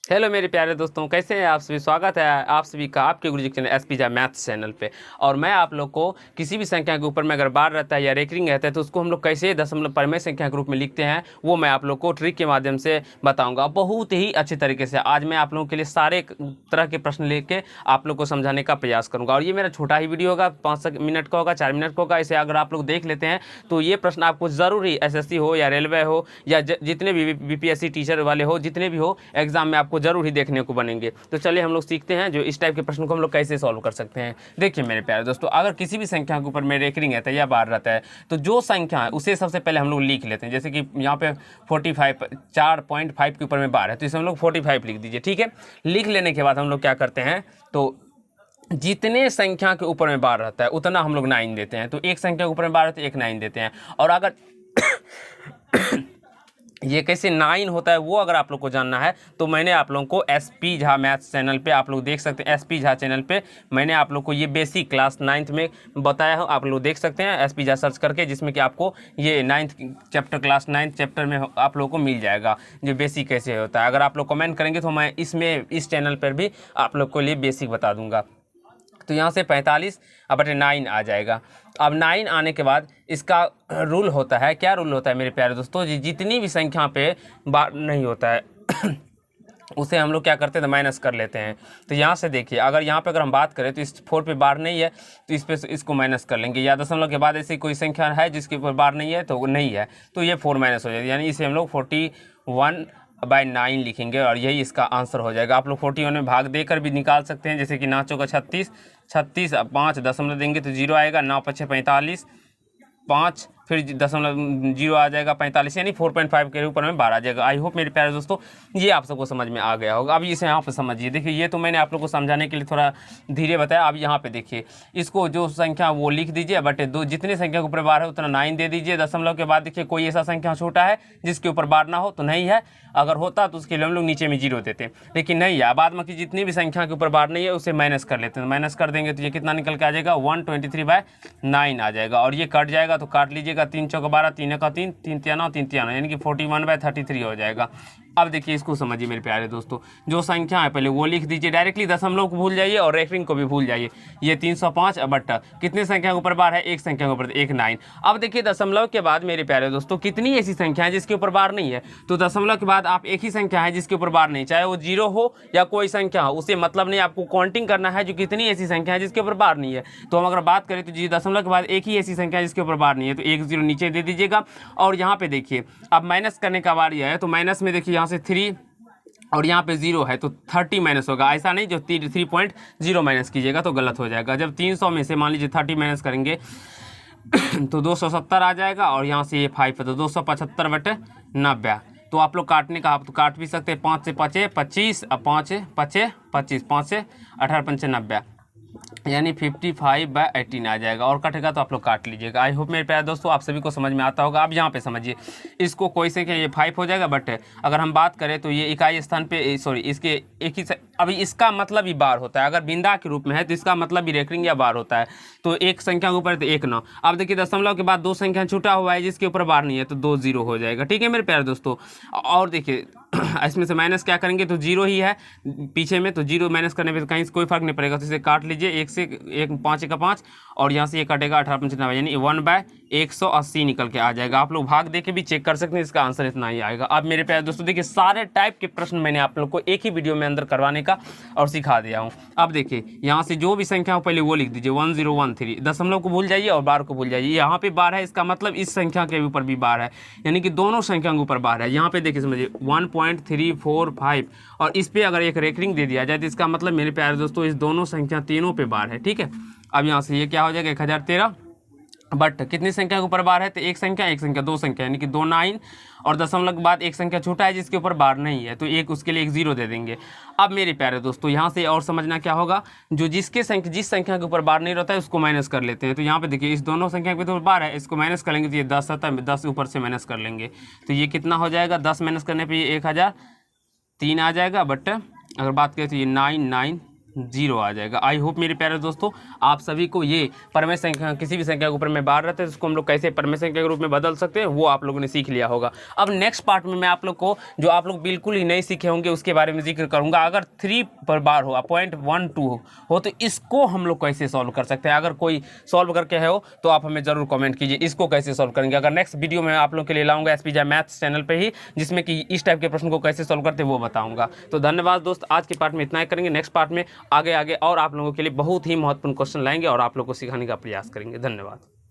Hello मेरे प्यारे दोस्तों, कैसे हैं आप सभी। स्वागत है आप सभी का आपके गुरुजी चैनल एसपी जा मैथ्स चैनल पे। और मैं आप लोग को किसी भी संख्या के ऊपर में अगर बार रहता है या रेकरिंग रहता है तो उसको हम लोग कैसे दशमलव परिमेय संख्या के रूप में लिखते हैं वो मैं आप लोग को ट्रिक के माध्यम से बताऊंगा बहुत ही अच्छे तरीके से। आज मैं आप लोगों के लिए सारे तरह के प्रश्न लेके आप लोग को समझाने का प्रयास करूँगा। और ये मेरा छोटा ही वीडियो होगा, 5 मिनट का होगा, 4 मिनट का होगा। इसे अगर आप लोग देख लेते हैं तो ये प्रश्न आपको ज़रूरी एसएससी हो या रेलवे हो या जितने भी बीपीएससी टीचर वाले हो, जितने भी हो, एग्जाम में आपको जरूर ही देखने को बनेंगे। तो चलिए हम लोग सीखते हैं जो इस टाइप के प्रश्न को हम लोग कैसे सॉल्व कर सकते हैं। देखिए मेरे प्यारे दोस्तों, अगर किसी भी संख्या के ऊपर में रेकरिंग रहता है या बार रहता है तो जो संख्या है उसे सबसे पहले हम लोग लिख लेते हैं। जैसे कि यहाँ पे 45 4.5 के ऊपर में बार है तो इसे हम लोग 45 लिख दीजिए। ठीक है, लिख लेने के बाद हम लोग क्या करते हैं तो जितने संख्या के ऊपर में बार रहता है उतना हम लोग 9 देते हैं। तो एक संख्या के ऊपर में बार है तो एक 9 देते हैं। और अगर ये कैसे 9 होता है वो अगर आप लोग को जानना है तो मैंने आप लोगों को एसपी झा मैथ्स चैनल पे आप लोग देख सकते हैं। एसपी झा चैनल पे मैंने आप लोग को ये बेसिक क्लास 9th में बताया हूँ, आप लोग देख सकते हैं एसपी झा सर्च करके, जिसमें कि आपको ये 9th chapter class 9th chapter में आप लोगों को मिल जाएगा जो बेसिक कैसे होता है। अगर आप लोग कमेंट करेंगे तो मैं इसमें इस चैनल पर भी आप लोग को लिए बेसिक बता दूँगा। तो यहाँ से 45/9 आ जाएगा। अब 9 आने के बाद इसका रूल होता है, क्या रूल होता है मेरे प्यारे दोस्तों, जितनी भी संख्या पे बार नहीं होता है उसे हम लोग क्या करते हैं तो माइनस कर लेते हैं। तो यहाँ से देखिए, अगर यहाँ पे अगर हम बात करें तो इस 4 पे बार नहीं है तो इस पे इसको माइनस कर लेंगे। या दशमलव के बाद ऐसी कोई संख्या है जिसके ऊपर बार नहीं है तो नहीं है तो ये 4 माइनस हो जाएगी, यानी इसे हम लोग 41/9 लिखेंगे और यही इसका आंसर हो जाएगा। आप लोग 41 में भाग देकर भी निकाल सकते हैं, जैसे कि 9 चौका 36, 36 अब 5 दशमलव देंगे तो 0 आएगा, 9 पछे 45, 5 फिर दशमलव 0 आ जाएगा 45, यानी 4.5 के ऊपर में 12 आ जाएगा। आई होप मेरे प्यारे दोस्तों ये आप सबको समझ में आ गया होगा। अब इसे यहाँ पे समझिए। देखिए ये तो मैंने आप लोग को समझाने के लिए थोड़ा धीरे बताया। अब यहाँ पे देखिए, इसको जो संख्या वो लिख दीजिए, बटे दो, जितने संख्या के ऊपर बार है उतना 9 दे दीजिए। दशमलव के बाद देखिए कोई ऐसा संख्या छोटा है जिसके ऊपर बार ना हो तो नहीं है, अगर होता तो उसके लिए हम लोग नीचे में 0 देते, लेकिन नहीं है। बाद में जितनी भी संख्या के ऊपर बार नहीं है उसे माइनस कर लेते हैं। माइनस कर देंगे तो ये कितना निकल के आ जाएगा 123/9 आ जाएगा। और ये कट जाएगा तो काट लीजिएगा, 3 चौका 12, 3 का 3, 3 तिया 9, 3 तिया 9, यानी कि 41/33 हो जाएगा। अब देखिए इसको समझिए मेरे प्यारे दोस्तों, जो संख्या है पहले वो लिख दीजिए, डायरेक्टली दशमलव को भूल जाइए और रेकरिंग को भी भूल जाइए। ये 305 बट्टा कितने संख्या के ऊपर बार है, एक संख्या के ऊपर, एक 9। अब देखिए दशमलव के बाद मेरे प्यारे दोस्तों कितनी ऐसी संख्या है जिसके ऊपर बार नहीं है, तो दशमलव के बाद आप एक ही संख्या है जिसके ऊपर बार नहीं, चाहे वो 0 हो या कोई संख्या हो, उसे मतलब नहीं, आपको काउंटिंग करना है जो कितनी ऐसी संख्या है जिसके ऊपर बार नहीं है। तो हम अगर बात करें तो जी दशमलव के बाद एक ही ऐसी संख्या है जिसके ऊपर बार नहीं है तो एक 0 नीचे दे दीजिएगा। और यहाँ पे देखिए अब माइनस करने का बार यह है, तो माइनस में देखिए यहाँ से 3 और यहाँ पे 0 है तो 30 माइनस होगा। ऐसा नहीं जो 3.0 माइनस कीजिएगा तो गलत हो जाएगा। जब 300 में से मान लीजिए 30 माइनस करेंगे तो 270 आ जाएगा। और यहाँ से ये 5 है तो 275/90। तो आप लोग काटने का आप तो काट भी सकते हैं, 5 से 5 25, अब 5 पचे 25, 5 से 18 पंचे 90, यानी 55/18 आ जाएगा। और कटेगा तो आप लोग काट लीजिएगा। आई होप मेरे प्यारे दोस्तों आप सभी को समझ में आता होगा। अब यहाँ पे समझिए, इसको कोई से क्या ये 5 हो जाएगा, बट अगर हम बात करें तो ये इकाई स्थान पे सॉरी इसके एक ही अभी इसका मतलब ही बार होता है। अगर बिंदा के रूप में है तो इसका मतलब भी रेकरिंग या बार होता है। तो एक संख्या के ऊपर तो 1 9। अब देखिए दशमलव के बाद 2 संख्या छूटा हुआ है जिसके ऊपर बार नहीं है तो 2 0 हो जाएगा। ठीक है मेरे प्यारे दोस्तों। और देखिए इसमें से माइनस क्या करेंगे तो 0 ही है पीछे में, तो 0 माइनस करने पे कहीं से कोई फर्क नहीं पड़ेगा, तो इसे काट लीजिए। 1 से 1 5 का 5 और यहाँ से ये कटेगा 18 पंचे 90, यानी 1/180 निकल के आ जाएगा। आप लोग भाग दे के भी चेक कर सकते हैं, इसका आंसर इतना ही आएगा। अब मेरे प्यारे दोस्तों देखिए सारे टाइप के प्रश्न मैंने आप लोग को एक ही वीडियो में अंदर करवाने का और सिखा दिया हूँ। अब देखिए यहाँ से जो भी संख्या हो पहले वो लिख दीजिए 1013। दशमलव को भूल जाइए और बार को भूल जाइए। यहाँ पे बार है इसका मतलब इस संख्या के ऊपर भी बार है, यानी कि दोनों संख्या के ऊपर बार है। यहाँ पे देखिए समझिए 1.345 और इस पे अगर एक रेकरिंग दे दिया जाए तो इसका मतलब मेरे प्यारे दोस्तों इस दोनों संख्या तीनों पे बार है। ठीक है, अब यहाँ से ये क्या हो जाएगा 1013, बट कितनी संख्या के ऊपर बार है तो एक संख्या, दो संख्या, यानी कि 2 9 और दशमलव के बाद एक संख्या छोटा है जिसके ऊपर बार नहीं है तो एक उसके लिए एक 0 दे देंगे। अब मेरे प्यारे दोस्तों यहाँ से और समझना क्या होगा, जो जिस संख्या के ऊपर बार नहीं रहता है उसको माइनस कर लेते हैं। तो यहाँ पे देखिए इस दोनों संख्या के ऊपर बार है, इसको माइनस करेंगे तो ये 10 आता है, 10 ऊपर से माइनस कर लेंगे तो ये कितना हो जाएगा, 10 माइनस करने पर ये 1003 आ जाएगा। बट अगर बात करें तो ये 9 9 जीरो आ जाएगा। आई होप मेरे प्यारे दोस्तों आप सभी को ये परमेय संख्या, किसी भी संख्या के ऊपर में बार रहते हैं उसको हम लोग कैसे परमेय संख्या के रूप में बदल सकते हैं वो आप लोगों ने सीख लिया होगा। अब नेक्स्ट पार्ट में मैं आप लोग को, जो आप लोग बिल्कुल ही नहीं सीखे होंगे, उसके बारे में जिक्र करूंगा। अगर 3 पर बार हो, 0.12 हो तो इसको हम लोग कैसे सॉल्व कर सकते हैं। अगर कोई सॉल्व करके है हो तो आप हमें जरूर कमेंट कीजिए, इसको कैसे सॉल्व करेंगे। अगर नेक्स्ट वीडियो में आप लोग के लिए लाऊंगा एसपीजे मैथ्स चैनल पर ही, जिसमें कि इस टाइप के प्रश्न को कैसे सॉल्व करते हैं वो बताऊंगा। तो धन्यवाद दोस्त, आज के पार्ट में इतना ही करेंगे। नेक्स्ट पार्ट में आगे आगे और आप लोगों के लिए बहुत ही महत्वपूर्ण क्वेश्चन लाएंगे और आप लोगों को सिखाने का प्रयास करेंगे। धन्यवाद।